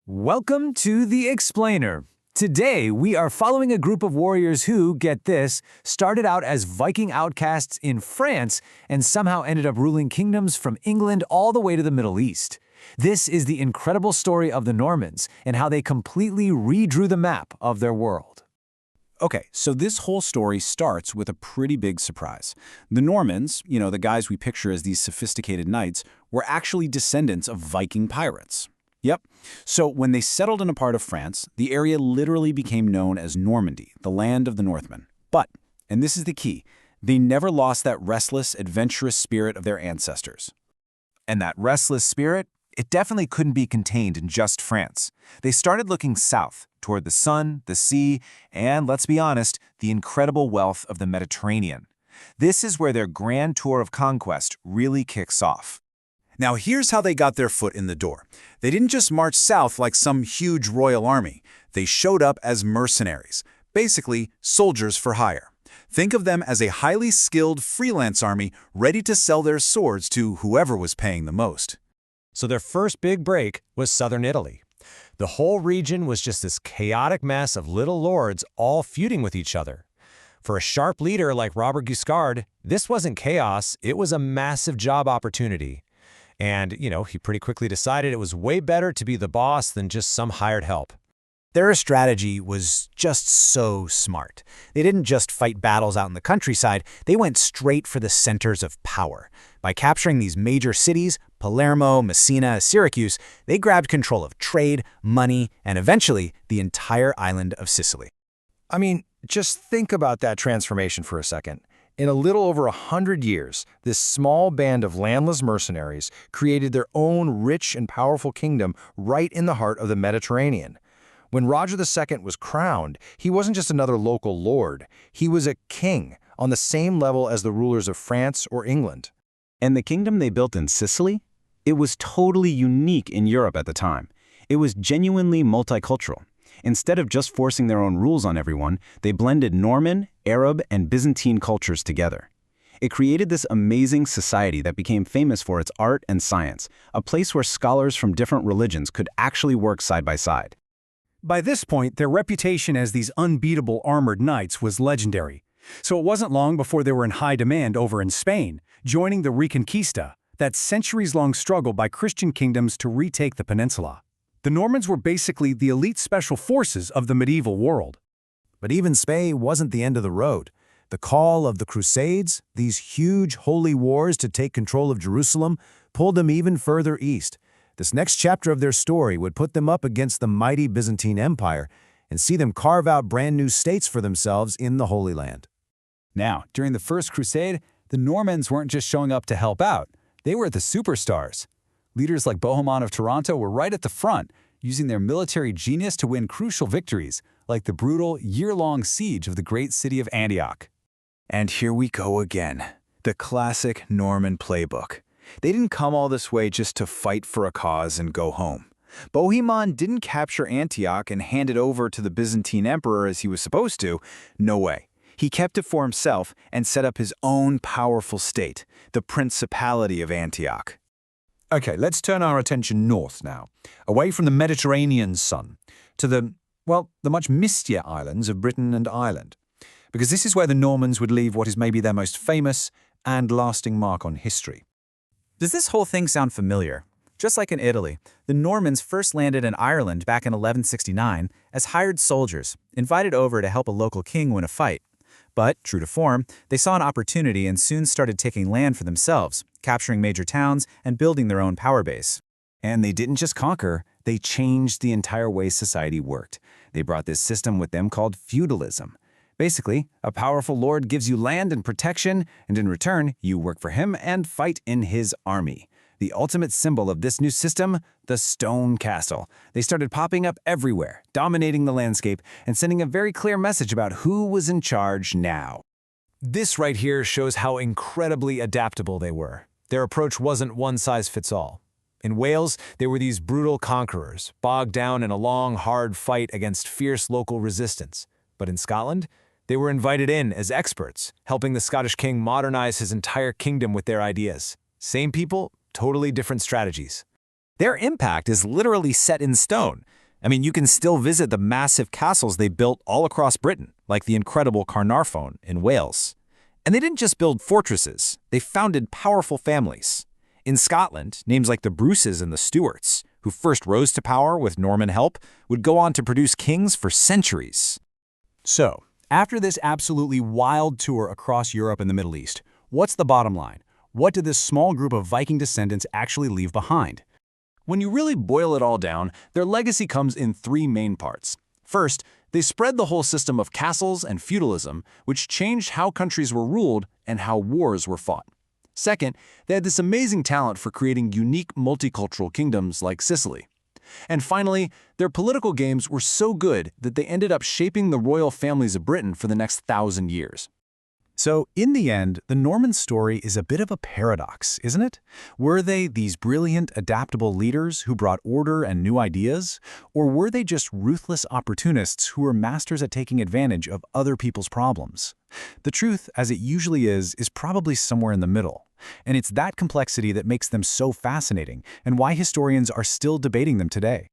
Welcome to The Explainer. Today, we are following a group of warriors who, get this, started out as Viking outcasts in France and somehow ended up ruling kingdoms from England all the way to the Middle East. This is the incredible story of the Normans and how they completely redrew the map of their world. Okay, so this whole story starts with a pretty big surprise. The Normans, the guys we picture as these sophisticated knights, were actually descendants of Viking pirates. Yep. So when they settled in a part of France, the area literally became known as Normandy, the land of the Northmen. But, and this is the key, they never lost that restless, adventurous spirit of their ancestors. And that restless spirit, it definitely couldn't be contained in just France. They started looking south, toward the sun, the sea, and, let's be honest, the incredible wealth of the Mediterranean. This is where their grand tour of conquest really kicks off. Now here's how they got their foot in the door. They didn't just march south like some huge royal army. They showed up as mercenaries, basically soldiers for hire. Think of them as a highly skilled freelance army ready to sell their swords to whoever was paying the most. So their first big break was southern Italy. The whole region was just this chaotic mess of little lords all feuding with each other. For a sharp leader like Robert Guiscard, this wasn't chaos, it was a massive job opportunity. And, he pretty quickly decided it was way better to be the boss than just some hired help. Their strategy was just so smart. They didn't just fight battles out in the countryside, they went straight for the centers of power. By capturing these major cities, Palermo, Messina, Syracuse, they grabbed control of trade, money, and eventually the entire island of Sicily. I mean, just think about that transformation for a second. In a little over 100 years, this small band of landless mercenaries created their own rich and powerful kingdom right in the heart of the Mediterranean. When Roger II was crowned, he wasn't just another local lord. He was a king, on the same level as the rulers of France or England. And the kingdom they built in Sicily? It was totally unique in Europe at the time. It was genuinely multicultural. Instead of just forcing their own rules on everyone, they blended Norman, Arab, and Byzantine cultures together. It created this amazing society that became famous for its art and science, a place where scholars from different religions could actually work side by side. By this point, their reputation as these unbeatable armored knights was legendary. So it wasn't long before they were in high demand over in Spain, joining the Reconquista, that centuries-long struggle by Christian kingdoms to retake the peninsula. The Normans were basically the elite special forces of the medieval world. But even Spain wasn't the end of the road. The call of the Crusades, these huge holy wars to take control of Jerusalem, pulled them even further east. This next chapter of their story would put them up against the mighty Byzantine Empire and see them carve out brand new states for themselves in the Holy Land. Now, during the First Crusade, the Normans weren't just showing up to help out. They were the superstars. Leaders like Bohemond of Toronto were right at the front, using their military genius to win crucial victories, like the brutal, year-long siege of the great city of Antioch. And here we go again. The classic Norman playbook. They didn't come all this way just to fight for a cause and go home. Bohemond didn't capture Antioch and hand it over to the Byzantine emperor as he was supposed to. No way. He kept it for himself and set up his own powerful state, the Principality of Antioch. Okay, let's turn our attention north now, away from the Mediterranean sun, to the much mistier islands of Britain and Ireland. Because this is where the Normans would leave what is maybe their most famous and lasting mark on history. Does this whole thing sound familiar? Just like in Italy, the Normans first landed in Ireland back in 1169 as hired soldiers, invited over to help a local king win a fight. But, true to form, they saw an opportunity and soon started taking land for themselves, capturing major towns and building their own power base. And they didn't just conquer, they changed the entire way society worked. They brought this system with them called feudalism. Basically, a powerful lord gives you land and protection, and in return, you work for him and fight in his army. The ultimate symbol of this new system, the stone castle. They started popping up everywhere, dominating the landscape, and sending a very clear message about who was in charge now. This right here shows how incredibly adaptable they were. Their approach wasn't one-size-fits-all. In Wales, they were these brutal conquerors, bogged down in a long, hard fight against fierce local resistance. But in Scotland, they were invited in as experts, helping the Scottish king modernize his entire kingdom with their ideas. Same people, totally different strategies. Their impact is literally set in stone. I mean, you can still visit the massive castles they built all across Britain, like the incredible Carnarvon in Wales. And they didn't just build fortresses, they founded powerful families. In Scotland, names like the Bruces and the Stuarts, who first rose to power with Norman help, would go on to produce kings for centuries. So, after this absolutely wild tour across Europe and the Middle East, what's the bottom line? What did this small group of Viking descendants actually leave behind? When you really boil it all down, their legacy comes in three main parts. First, they spread the whole system of castles and feudalism, which changed how countries were ruled and how wars were fought. Second, they had this amazing talent for creating unique multicultural kingdoms like Sicily. And finally, their political games were so good that they ended up shaping the royal families of Britain for the next 1,000 years. So, in the end, the Norman story is a bit of a paradox, isn't it? Were they these brilliant, adaptable leaders who brought order and new ideas? Or were they just ruthless opportunists who were masters at taking advantage of other people's problems? The truth, as it usually is probably somewhere in the middle. And it's that complexity that makes them so fascinating and why historians are still debating them today.